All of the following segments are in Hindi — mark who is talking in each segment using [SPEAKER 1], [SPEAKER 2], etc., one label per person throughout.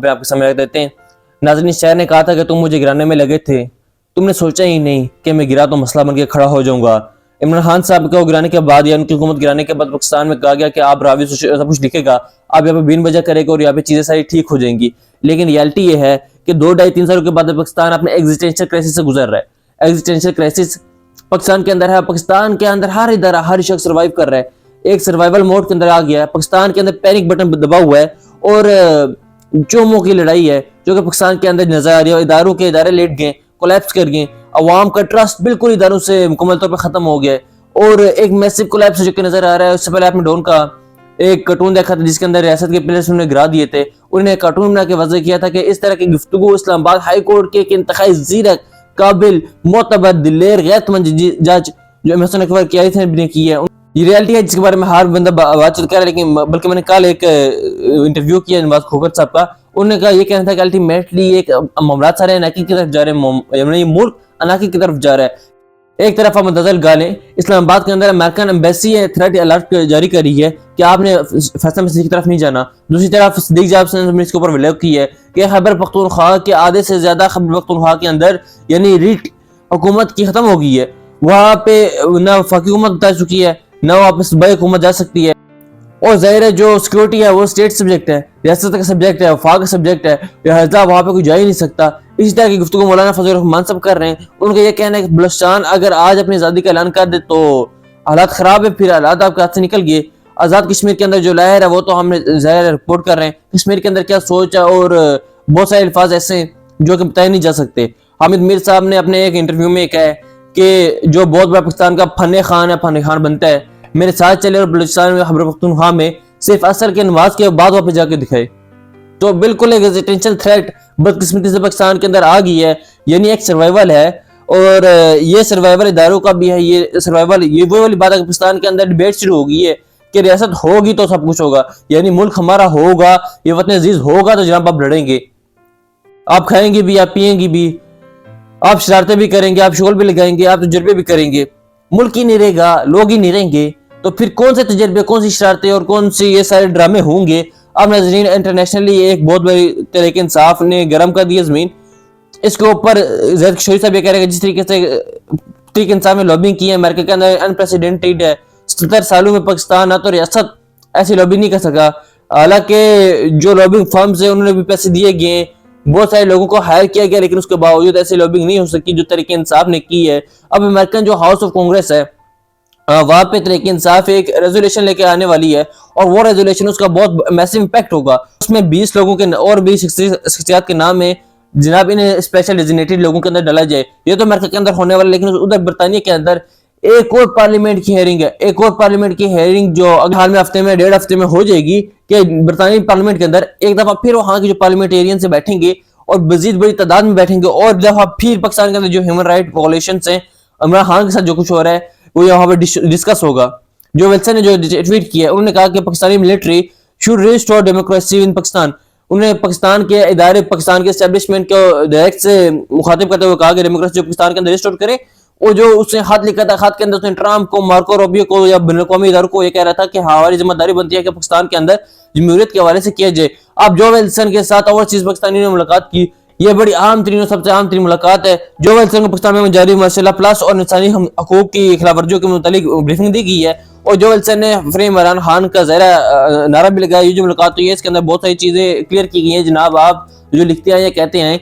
[SPEAKER 1] पे आपके सामने रख देते हैं। नाज़रीन, शायर ने कहा था कि तुम मुझे गिराने में लगे थे, तुमने सोचा ही नहीं कि मैं गिरा तो मसला बन के खड़ा हो जाऊंगा। इमरान खान साहब को गिराने के बाद या उनकी हुकूमत गिराने के बाद पाकिस्तान में कहा गया कि आप रावी सब कुछ लिखेगा, आप यहाँ पे बिन वजह करेगा और यहाँ पे चीजें सारी ठीक हो जाएंगी। लेकिन रियलिटी ये है कि 2-2.5-3 सालों के बाद पाकिस्तान अपने एग्जिस्टेंशियल क्राइसिस से गुजर रहा है। एग्जिस्टेंशियल क्राइसिस पाकिस्तान के अंदर है। पाकिस्तान के अंदर हर इदारा, हर शख्स सर्वाइव कर रहा है, एक सर्वाइवल मोड के अंदर आ गया है। पाकिस्तान के अंदर पैनिक बटन दबा हुआ है और चोमों की लड़ाई है जो कि पाकिस्तान के अंदर नजर आ रही है। इदारों के इदारे लेट गए, कोलैप्स कर गए, अवाम का ट्रस्ट बिल्कुल इदारों से मुकम्मल तौर पर खत्म हो गया है और एक मैसिव कोलैप्स जो कि नजर आ रहा है। उससे पहले आपने डॉन का एक कार्टून देखा था जिसके अंदर रियासत के प्लेयर्स उन्हें गिरा दिए थे। उन्हें कार्टून बना के वजह किया था कि इस तरह की गुफ्तगू इस्लामाबाद हाई कोर्ट के एक इंतहाई ज़ीरक, काबिल, मोतबर, दिलेर, गैरतमंद जज जो महसन अकबर की की है। ये रियलिटी है जिसके बारे में हर बंदा बातचीत कर रहा है। लेकिन बल्कि मैंने कल एक इंटरव्यू किया नवाज खोखर साहब का, उन्होंने कहा, ये कहना था कि अल्टीमेटली एक मामला सारे अनाकी की तरफ जा रहे हैं, ये मुल्क अनाकी की तरफ जा रहा है। एक तरफ हम दजल गालें, इस्लामाबाद के अंदर अमेरिकन एम्बेसी थ्रेट अलर्ट जारी करी है कि आपने फैसला मसीह की तरफ नहीं जाना। दूसरी तरफ सिद्दीक जाबिर ने इसके ऊपर विलायत की है कि खैबर पख्तूनख्वा के आधे से ज्यादा खैबर पख्तूनख्वा के अंदर यानी रीट हुकूमत की खत्म हो गई है। वहां पे ना वफाकी हुकूमत बता चुकी है, ना वापस सूबाई हुकूमत जा सकती है। और जाहिर है जो सिक्योरिटी है वो स्टेट सब्जेक्ट है, रियासत का सब्जेक्ट है, वफाक का सब्जेक्ट है, लिहाजा वहां पे कोई जा ही नहीं सकता। इसी तरह की गुफ्तगू मौलाना फजल रहमान सब कर रहे हैं। उनका ये कहना है कि बलूचिस्तान अगर आज अपनी आज़ादी का ऐलान कर दे तो हालात खराब है, फिर हालात आपके हाथ से निकल गए। आज़ाद कश्मीर के अंदर जो लहर है वो तो हमने जाहिर रिपोर्ट कर रहे हैं, कश्मीर के अंदर क्या सोच है और बहुत सारे अल्फाज ऐसे हैं जो कि बताए नहीं जा सकते। हामिद मीर साहब ने अपने एक इंटरव्यू में कहा है कि जो बहुत बड़ा पाकिस्तान का फन खान है, फन खान बनता है, मेरे साथ चले और बलूचिस्तान में खैबर पख्तूनख्वा में सिर्फ असर के नमाज के बाद वापस जाके दिखाए। तो बिल्कुल एक एग्जिस्टेंशियल थ्रेट बदकिस्मती से पाकिस्तान के अंदर आ गई है, यानी एक सर्वाइवल है और ये सर्वाइवल इदारों का भी है। ये सर्वाइवल, ये वो वाली बात है, पाकिस्तान के अंदर डिबेट शुरू हो गई है कि रियासत होगी तो सब कुछ होगा, यानी मुल्क हमारा होगा, ये वतन अजीज होगा तो जनाब आप लड़ेंगे, आप खाएंगे भी, आप पियेंगे भी, आप शरारतें भी करेंगे, आप शोल भी लगाएंगे, आप तजर्बे भी करेंगे। मुल्क ही नहीं रहेगा, लोग ही नहीं रहेंगे, तो फिर कौन से तजर्बे, कौन सी शरारतें और कौन सी ये सारे ड्रामे होंगे। अब नाज़रीन, इंटरनेशनली एक बहुत बड़ी तहरीक इंसाफ ने गर्म कर दिया जमीन। इसके ऊपर ज़ैद किशोरी साहब ये कह रहे हैं जिस तरीके से तहरीक इंसाफ में लॉबिंग की है अमेरिका के अंदर अनप्रेसिडेंटेड है। 70 सालों में पाकिस्तान ना तो रियासत ऐसी लॉबिंग नहीं कर सका। हालांकि जो लॉबिंग फर्म्स है उन्होंने भी पैसे दिए गए, बहुत सारे लोगों को हायर किया गया, लेकिन उसके बावजूद ऐसी लॉबिंग नहीं हो सकी जो तहरीक इंसाफ ने की है। अब अमेरिकन जो हाउस ऑफ कांग्रेस है वहां पे तहरीक इंसाफ एक रेजोल्यूशन लेके आने वाली है और वो रेजोल्यूशन उसका बहुत मैसिव इंपैक्ट होगा। उसमें 20 लोगों के और 20 शख्सियत के नाम है, जनाब इन्हें स्पेशल डेजिग्नेटेड लोगों के अंदर डाला जाए। ये तो अमेरिका के अंदर होने वाला, लेकिन उधर बरतानिया के अंदर एक और पार्लियामेंट की हेयरिंग है, एक और पार्लियामेंट की हेयरिंग जो अगले हाल में हफ्ते में 1.5 हफ्ते में हो जाएगी कि बरतानिया पार्लियामेंट के अंदर एक दफा फिर वहां के जो पार्लियामेंटेरियन से बैठेंगे और मजीद बड़ी तादाद में बैठेंगे और दफा फिर पाकिस्तान के अंदर जो ह्यूमन राइट वायलेशंस हैं, इमरान खान के साथ जो कुछ हो रहा है वो यहाँ पे डिस्कस होगा। जो विल्सन ने जो ट्वीट किया, उन्होंने कहा कि Pakistani military should restore democracy in Pakistan. उन्होंने पाकिस्तान के इदारे, पाकिस्तान के एस्टेब्लिशमेंट को डायरेक्ट से मुखातिब करते हुए कहा कि डेमोक्रेसी जो पाकिस्तान के अंदर रिस्टोर करे। और जो उसने खत लिखा था, खत के अंदर उसने ट्रम्प को, मार्को रूबियो को या बैनुल-अक़वामी इदारों को ये कह रहा था कि हमारी जिम्मेदारी बनती है कि पाकिस्तान के अंदर जमहूरियत के हवाले से किया जाए। अब जो विल्सन के साथ ओवरसीज पाकिस्तानी ने मुलाकात की, ये बड़ी आम तरीन और सबसे आम तरीन मुलाकात है। जो विल्सन को पाकिस्तान में जारी मार्शल प्लस और इंसानी हकूक की खिलाफवर्जियों के मुतालिक ब्रीफिंग दी गई है और जो विल्सन ने फ्री इमरान खान का ज़हरा नारा भी लगाया। ये जो मुलाकात हुई है इसके अंदर बहुत सारी चीजें क्लियर की गई हैं। जनाब आप जो लिखते हैं या कहते हैं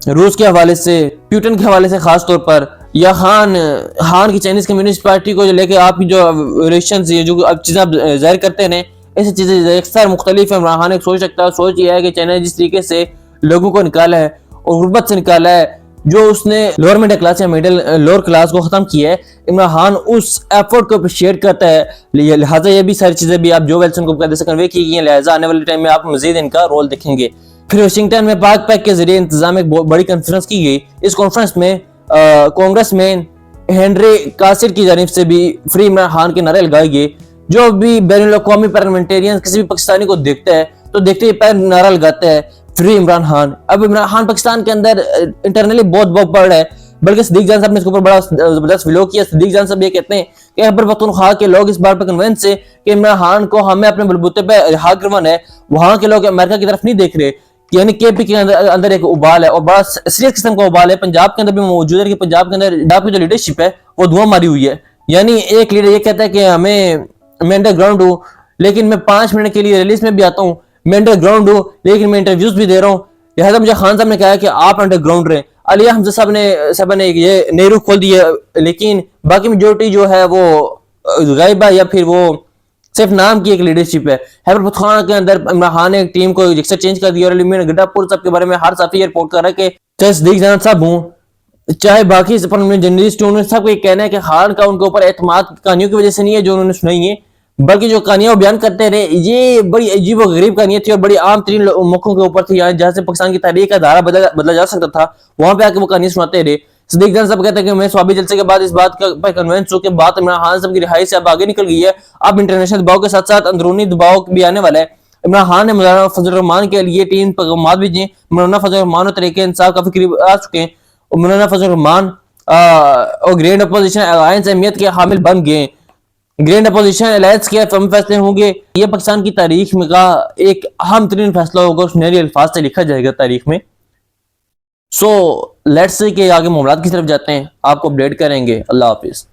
[SPEAKER 1] रूस के हवाले से, पुतिन के हवाले से खास तौर पर, या खान की चाइनीज कम्युनिस्ट पार्टी को जो लेके आपकी जो रिलेशन जो अब चीजें आप जाहिर करते हैं, ऐसी चीजें अक्सर मुख्तलिफ है। इमरान खान एक सोच सकता है, सोच ये है कि चाइना जिस तरीके से लोगों को निकाला है और गुर्बत से निकाला है, जो उसने लोअर मिडिल क्लास या मिडिल लोअर क्लास को खत्म किया है, इमरान खान उस एफर्ट को अप्रिशिएट करता है। लिहाजा ये भी सारी चीजें भी आप जो विल्सन को कहते से कन्वे की गई हैं, लिहाजा आने वाले टाइम में आप मजीद इनका रोल देखेंगे। फिर वाशिंगटन में पाक पैक के जरिए इंतजाम एक बड़ी कॉन्फ्रेंस की गई। इस कॉन्फ्रेंस में कांग्रेसमैन हेनरी कासिर की जानिब से भी फ्री इमरान खान के नारे लगाए गए। जो भी बैनुल-अक़वामी पार्लियामेंटेरियन किसी भी पाकिस्तानी को देखता है तो देखते ही पैर नारा लगाता है फ्री इमरान खान। अब इमरान खान पाकिस्तान के अंदर इंटरनली बहुत पड़ रहा है, बल्कि सिद्दीक जान साहब ने इसके ऊपर बड़ा जबरदस्त विलोक किया। सिद्दीक जान साहब ये कहते हैं कि खैबर पख्तूनख्वा के लोग इस बार पर कन्विंस से कि इमरान खान को हमें अपने बलबूते पे रिहा करवाना है। वहां के लोग अमेरिका की तरफ नहीं देख रहे। यानी केपी के अंदर एक उबाल है और बड़ा सीरियस किस्म का उबाल है। पंजाब के अंदर भी मौजूद है कि पंजाब के अंदर पंजाब की जो लीडरशिप है वो धुआं मारी हुई है। यानी एक लीडर ये कहता है कि मैं अंडरग्राउंड हूँ, लेकिन मैं 5 मिनट के लिए रिलीज में भी आता हूँ। मैं अंडरग्राउंड हूँ, लेकिन मैं इंटरव्यूज भी दे रहा हूँ। लिहाजा मुझे खान साहब ने कहा कि आप अंडरग्राउंड रहे। अलिया हमजा साहब ने ये नेहरू खोल दिया, लेकिन बाकी मेजोरिटी जो है वो गायब है, या फिर वो सिर्फ नाम की एक लीडरशिप है। हैबर पख्तूनख्वा के अंदर इमरान खान ने एक टीम को रिक्शा चेंज कर दिया और गड्ढापुर साहब के बारे में हर साथी रिपोर्ट कर रहा है कि चाहे सदीक जान साहब हूँ, चाहे बाकी जर्नलिस्ट हूँ, उन्होंने सबको कहना है कि खान का उनके ऊपर एतमाद कहानियों की वजह से नहीं है जो उन्होंने सुनाई है, बल्कि जो कहानियां बयान करते रहे ये बड़ी अजीब और गरीब कहानियां थी और बड़ी आम तरीन मौकों के ऊपर थी, जहां से पाकिस्तान की तारीख का धारा बदला जा सकता था, वहां पे आके वो कहानियां सुनाते रहे। सदीक जान साहब कहते हैं कि मैं स्वाबी जलसे के बाद इस बात पर कन्विंस हूं कि बात इमरान खान साहब की रिहाई से अब आगे निकल गई है। अब इंटरनेशनल दबाव के साथ साथ अंदरूनी दबाव भी आने वाला है। इमरान खान ने मौलाना फजल रहमान के लिए 3 पैगाम भेजे। मौलाना फजल रहमान और तरीके इंसाफ काफी करीब आ चुके हैं। मौलाना फजल रहमान और ग्रैंड अपोजिशन अलायंस अहमियत के हामिल बन गए। ग्रैंड अपोजिशन अलायंस के अहम फैसले होंगे। ये पाकिस्तान की तारीख में का एक अहम तरीन फैसला होगा, सुनहरी अल्फाज से लिखा जाएगा तारीख में। सो लेट्स से के आगे मामलात की तरफ जाते हैं, आपको अपडेट करेंगे। अल्लाह हाफिज।